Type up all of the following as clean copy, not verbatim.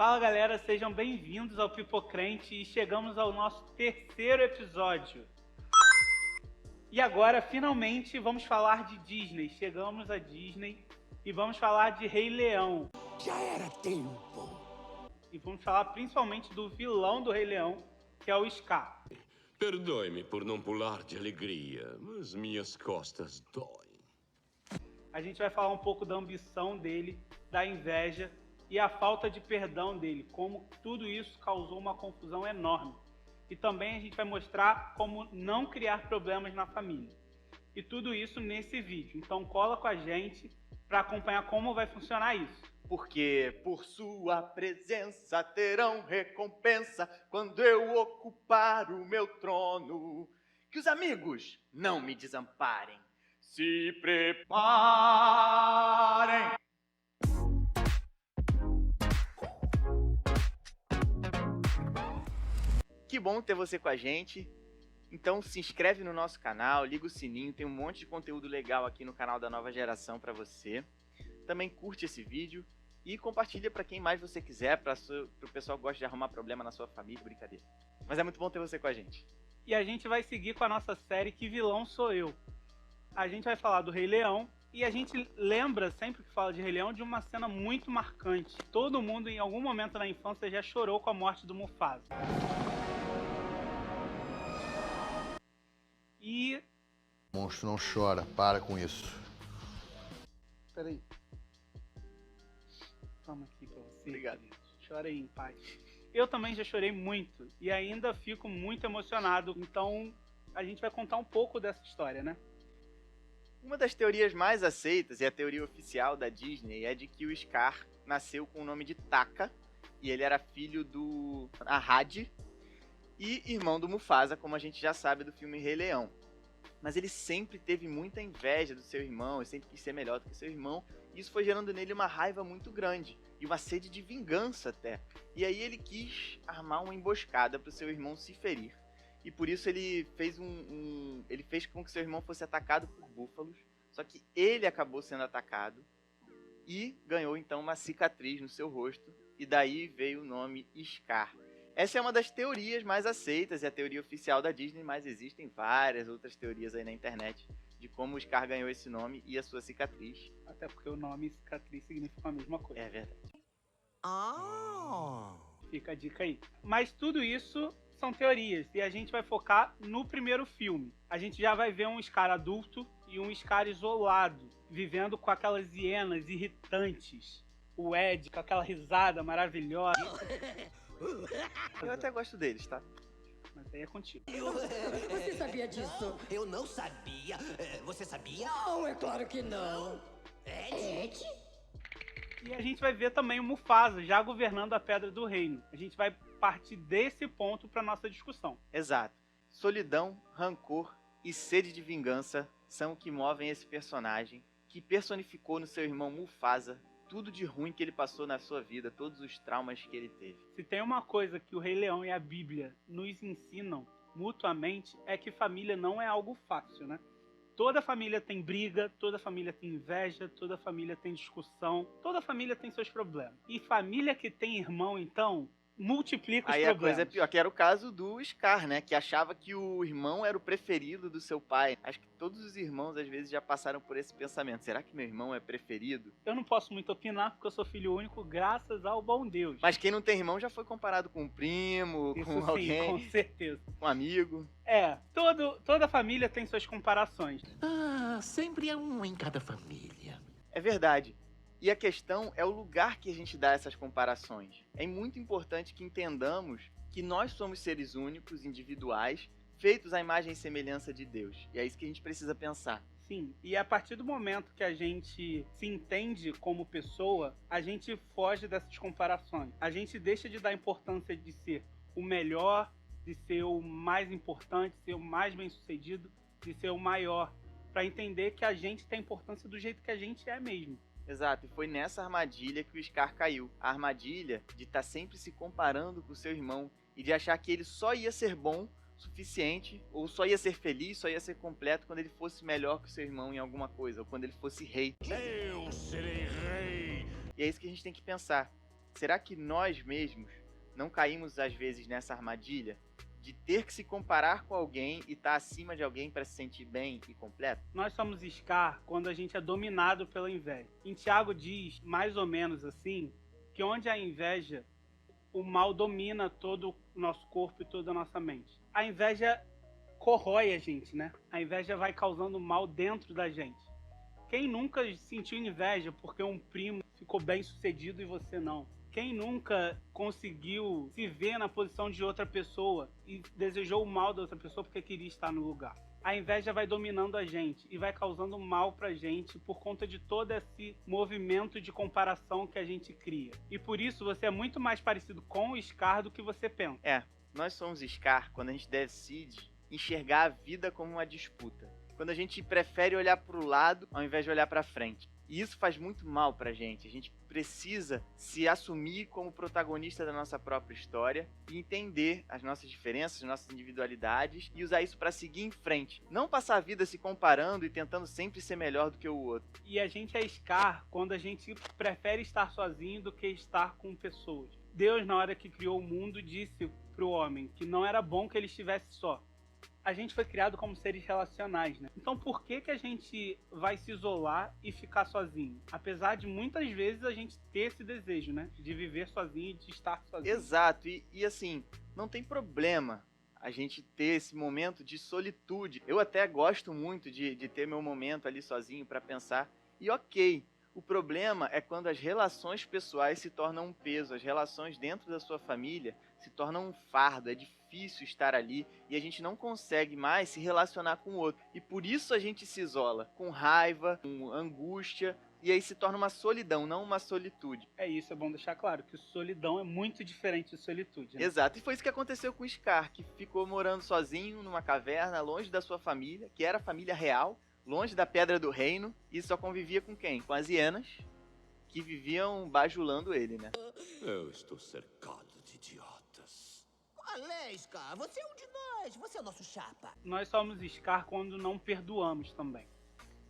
Fala galera, sejam bem-vindos ao Pipocrente e chegamos ao nosso terceiro episódio. E agora, finalmente, vamos falar de Disney. Chegamos a Disney e vamos falar de Rei Leão. Já era tempo. E vamos falar principalmente do vilão do Rei Leão, que é o Scar. Perdoe-me por não pular de alegria, mas minhas costas doem. A gente vai falar um pouco da ambição dele, da inveja e a falta de perdão dele, como tudo isso causou uma confusão enorme. E também a gente vai mostrar como não criar problemas na família. E tudo isso nesse vídeo. Então cola com a gente para acompanhar como vai funcionar isso. Porque por sua presença terão recompensa quando eu ocupar o meu trono. Que os amigos não me desamparem. Se preparem. Que bom ter você com a gente. Então se inscreve no nosso canal, liga o sininho, tem um monte de conteúdo legal aqui no canal da Nova Geração para você. Também curte esse vídeo e compartilha para quem mais você quiser, para o pessoal que gosta de arrumar problema na sua família, brincadeira. Mas é muito bom ter você com a gente. E a gente vai seguir com a nossa série Que Vilão Sou Eu. A gente vai falar do Rei Leão e a gente lembra, sempre que fala de Rei Leão, de uma cena muito marcante. Todo mundo em algum momento na infância já chorou com a morte do Mufasa. E... Monstro não chora, para com isso. Peraí. Toma aqui pra você. Obrigado. Querido. Chorei em paz. Eu também já chorei muito e ainda fico muito emocionado. Então a gente vai contar um pouco dessa história, né? Uma das teorias mais aceitas e a teoria oficial da Disney é de que o Scar nasceu com o nome de Taka e ele era filho do Ahad e irmão do Mufasa, como a gente já sabe do filme Rei Leão. Mas ele sempre teve muita inveja do seu irmão, ele sempre quis ser melhor do que seu irmão, e isso foi gerando nele uma raiva muito grande, e uma sede de vingança até. E aí ele quis armar uma emboscada para o seu irmão se ferir. E por isso ele fez ele fez com que seu irmão fosse atacado por búfalos, só que ele acabou sendo atacado, e ganhou então uma cicatriz no seu rosto, e daí veio o nome Scar. Essa é uma das teorias mais aceitas, é a teoria oficial da Disney, mas existem várias outras teorias aí na internet de como o Scar ganhou esse nome e a sua cicatriz. Até porque o nome cicatriz significa a mesma coisa. É verdade. Fica a dica aí. Mas tudo isso são teorias e a gente vai focar no primeiro filme. A gente já vai ver um Scar adulto e um Scar isolado, vivendo com aquelas hienas irritantes. O Ed com aquela risada maravilhosa. Eu até gosto deles, tá? Mas aí é contigo. Você sabia disso? Eu não sabia. Você sabia? Não, é claro que não. Ed? E a gente vai ver também o Mufasa já governando a Pedra do Reino. A gente vai partir desse ponto para nossa discussão. Exato. Solidão, rancor e sede de vingança são o que movem esse personagem, que personificou no seu irmão Mufasa tudo de ruim que ele passou na sua vida, todos os traumas que ele teve. Se tem uma coisa que o Rei Leão e a Bíblia nos ensinam mutuamente, é que família não é algo fácil, né? Toda família tem briga, toda família tem inveja, toda família tem discussão, toda família tem seus problemas. E família que tem irmão, então, multiplica os Aí problemas. a coisa é pior, que era o caso do Scar, né? Que achava que o irmão era o preferido do seu pai. Acho que todos os irmãos, às vezes, já passaram por esse pensamento. Será que meu irmão é preferido? Eu não posso muito opinar, porque eu sou filho único, graças ao bom Deus. Mas quem não tem irmão já foi comparado com um primo, Isso com sim, alguém, com certeza. com um amigo. É, toda família tem suas comparações. Sempre é um em cada família. É verdade. E a questão é o lugar que a gente dá essas comparações. É muito importante que entendamos que nós somos seres únicos, individuais, feitos à imagem e semelhança de Deus. E é isso que a gente precisa pensar. Sim, e a partir do momento que a gente se entende como pessoa, a gente foge dessas comparações. A gente deixa de dar importância de ser o melhor, de ser o mais importante, ser o mais bem-sucedido, de ser o maior, para entender que a gente tem importância do jeito que a gente é mesmo. Exato, e foi nessa armadilha que o Scar caiu. A armadilha de estar sempre se comparando com o seu irmão e de achar que ele só ia ser bom suficiente, ou só ia ser feliz, só ia ser completo quando ele fosse melhor que o seu irmão em alguma coisa, ou quando ele fosse rei. Eu serei rei. E é isso que a gente tem que pensar. Será que nós mesmos não caímos às vezes nessa armadilha de ter que se comparar com alguém e estar acima de alguém para se sentir bem e completo? Nós somos Scar quando a gente é dominado pela inveja. Em Tiago diz, mais ou menos assim, que onde há inveja, o mal domina todo o nosso corpo e toda a nossa mente. A inveja corrói a gente, né? A inveja vai causando mal dentro da gente. Quem nunca sentiu inveja porque um primo ficou bem sucedido e você não? Quem nunca conseguiu se ver na posição de outra pessoa e desejou o mal da outra pessoa porque queria estar no lugar? A inveja vai dominando a gente e vai causando mal pra gente por conta de todo esse movimento de comparação que a gente cria. E por isso você é muito mais parecido com o Scar do que você pensa. Nós somos Scar quando a gente decide enxergar a vida como uma disputa. Quando a gente prefere olhar para o lado ao invés de olhar para frente. E isso faz muito mal pra gente. A gente precisa se assumir como protagonista da nossa própria história e entender as nossas diferenças, as nossas individualidades e usar isso pra seguir em frente. Não passar a vida se comparando e tentando sempre ser melhor do que o outro. E a gente é Scar quando a gente prefere estar sozinho do que estar com pessoas. Deus, na hora que criou o mundo, disse pro homem que não era bom que ele estivesse só. A gente foi criado como seres relacionais, né? Então por que a gente vai se isolar e ficar sozinho? Apesar de muitas vezes a gente ter esse desejo, né? De viver sozinho e de estar sozinho. Exato, e assim, não tem problema a gente ter esse momento de solitude. Eu até gosto muito de ter meu momento ali sozinho para pensar. E ok, o problema é quando as relações pessoais se tornam um peso, as relações dentro da sua família se tornam um fardo, é difícil estar ali e a gente não consegue mais se relacionar com o outro. E por isso a gente se isola, com raiva, com angústia, e aí se torna uma solidão, não uma solitude. É isso, é bom deixar claro que solidão é muito diferente de solitude, né? Exato, e foi isso que aconteceu com o Scar, que ficou morando sozinho numa caverna, longe da sua família, que era a família real, longe da Pedra do Reino, e só convivia com quem? Com as hienas, que viviam bajulando ele, né? Eu estou cercado de idiotas. Aleska, você é um de nós. Você é o nosso chapa. Nós somos Scar quando não perdoamos também.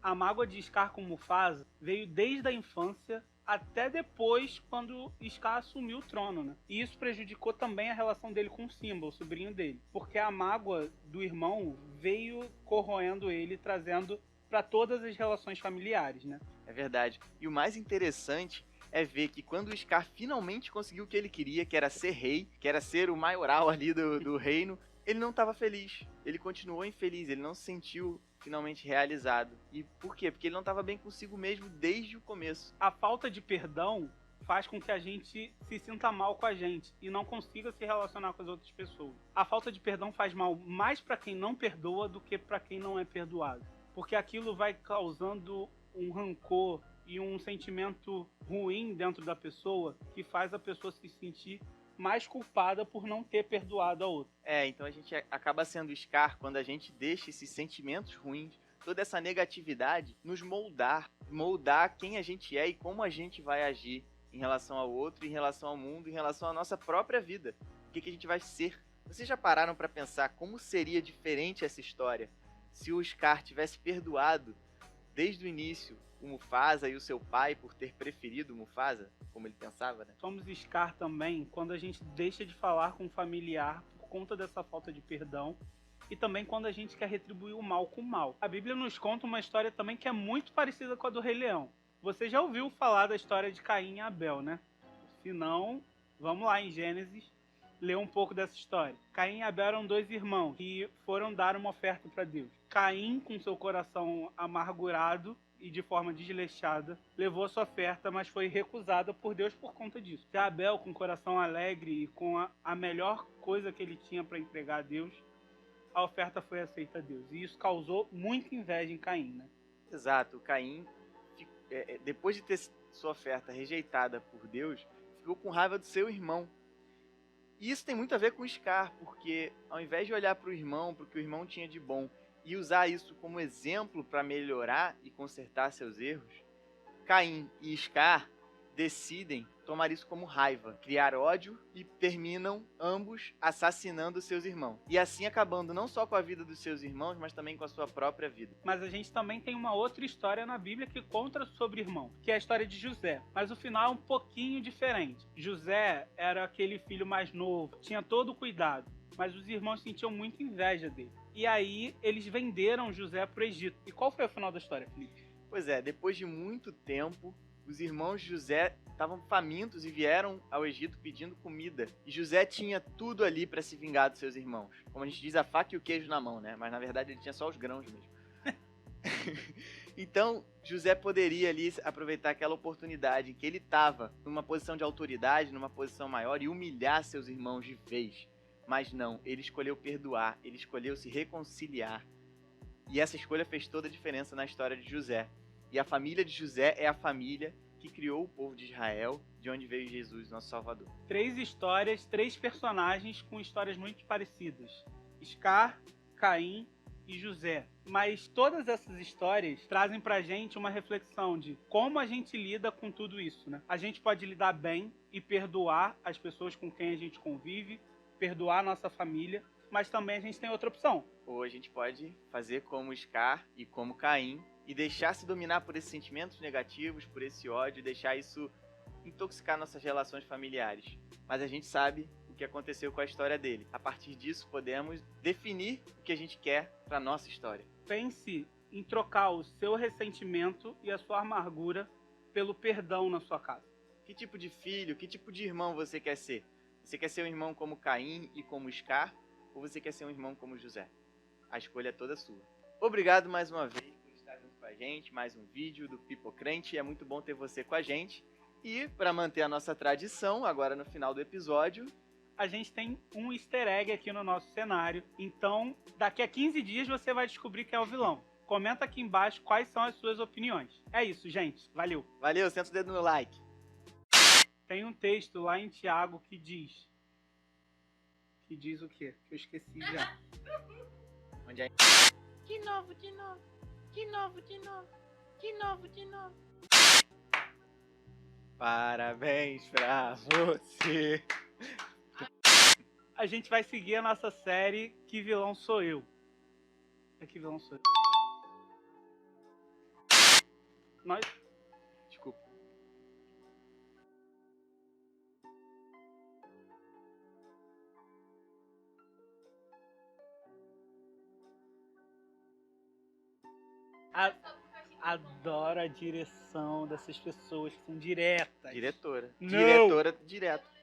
A mágoa de Scar com Mufasa veio desde a infância até depois, quando Scar assumiu o trono, né? E isso prejudicou também a relação dele com Simba, o sobrinho dele. Porque a mágoa do irmão veio corroendo ele, trazendo para todas as relações familiares, né? É verdade. E o mais interessante é ver que quando o Scar finalmente conseguiu o que ele queria, que era ser rei, que era ser o maioral ali do reino, ele não estava feliz. Ele continuou infeliz, ele não se sentiu finalmente realizado. E por quê? Porque ele não estava bem consigo mesmo desde o começo. A falta de perdão faz com que a gente se sinta mal com a gente e não consiga se relacionar com as outras pessoas. A falta de perdão faz mal mais para quem não perdoa do que para quem não é perdoado. Porque aquilo vai causando um rancor e um sentimento ruim dentro da pessoa que faz a pessoa se sentir mais culpada por não ter perdoado a outra. Então a gente acaba sendo Scar quando a gente deixa esses sentimentos ruins, toda essa negatividade, nos moldar quem a gente é e como a gente vai agir em relação ao outro, em relação ao mundo, em relação à nossa própria vida. O que a gente vai ser. Vocês já pararam para pensar como seria diferente essa história se o Scar tivesse perdoado desde o início o Mufasa e o seu pai por ter preferido o Mufasa, como ele pensava, né? Somos Scar também quando a gente deixa de falar com um familiar por conta dessa falta de perdão e também quando a gente quer retribuir o mal com o mal. A Bíblia nos conta uma história também que é muito parecida com a do Rei Leão. Você já ouviu falar da história de Caim e Abel, né? Se não, vamos lá em Gênesis ler um pouco dessa história. Caim e Abel eram dois irmãos que foram dar uma oferta para Deus. Caim, com seu coração amargurado e de forma desleixada, levou a sua oferta, mas foi recusada por Deus por conta disso. Já Abel, com o coração alegre e com a melhor coisa que ele tinha para entregar a Deus, a oferta foi aceita a Deus. E isso causou muita inveja em Caim, né? Exato. Caim, depois de ter sua oferta rejeitada por Deus, ficou com raiva do seu irmão. E isso tem muito a ver com o Scar, porque ao invés de olhar para o irmão, para o que o irmão tinha de bom, e usar isso como exemplo para melhorar e consertar seus erros, Caim e Scar decidem tomar isso como raiva, criar ódio e terminam ambos assassinando seus irmãos. E assim acabando não só com a vida dos seus irmãos, mas também com a sua própria vida. Mas a gente também tem uma outra história na Bíblia que conta sobre irmão, que é a história de José. Mas o final é um pouquinho diferente. José era aquele filho mais novo, tinha todo o cuidado, mas os irmãos sentiam muita inveja dele. E aí eles venderam José para o Egito. E qual foi o final da história, Felipe? Pois é, depois de muito tempo, os irmãos de José estavam famintos e vieram ao Egito pedindo comida. E José tinha tudo ali para se vingar dos seus irmãos. Como a gente diz, a faca e o queijo na mão, né? Mas na verdade ele tinha só os grãos mesmo. Então, José poderia ali aproveitar aquela oportunidade em que ele estava numa posição de autoridade, numa posição maior, e humilhar seus irmãos de vez. Mas não, ele escolheu perdoar, ele escolheu se reconciliar. E essa escolha fez toda a diferença na história de José. E a família de José é a família que criou o povo de Israel, de onde veio Jesus, nosso Salvador. 3 histórias, 3 personagens com histórias muito parecidas. Scar, Caim e José. Mas todas essas histórias trazem pra gente uma reflexão de como a gente lida com tudo isso, né? A gente pode lidar bem e perdoar as pessoas com quem a gente convive, perdoar a nossa família, mas também a gente tem outra opção. Ou a gente pode fazer como Scar e como Caim e deixar-se dominar por esses sentimentos negativos, por esse ódio, e deixar isso intoxicar nossas relações familiares. Mas a gente sabe o que aconteceu com a história dele. A partir disso, podemos definir o que a gente quer para nossa história. Pense em trocar o seu ressentimento e a sua amargura pelo perdão na sua casa. Que tipo de filho, que tipo de irmão você quer ser? Você quer ser um irmão como Caim e como Scar? Ou você quer ser um irmão como José? A escolha é toda sua. Obrigado mais uma vez por estar junto com a gente. Mais um vídeo do Pipocrente. É muito bom ter você com a gente. E para manter a nossa tradição, agora no final do episódio, a gente tem um easter egg aqui no nosso cenário. Então, daqui a 15 dias você vai descobrir quem é o vilão. Comenta aqui embaixo quais são as suas opiniões. É isso, gente. Valeu. Valeu, senta o dedo no like. Tem um texto lá em Tiago que diz... Que diz o quê? Que eu esqueci já. Onde é? De novo, de novo. De novo, de novo. De novo, de novo. Parabéns pra você. A gente vai seguir a nossa série Que Vilão Sou Eu. É Que Vilão Sou Eu. Nós... Desculpa. Adoro a direção dessas pessoas que são diretas. Diretora. Não. Diretora direto.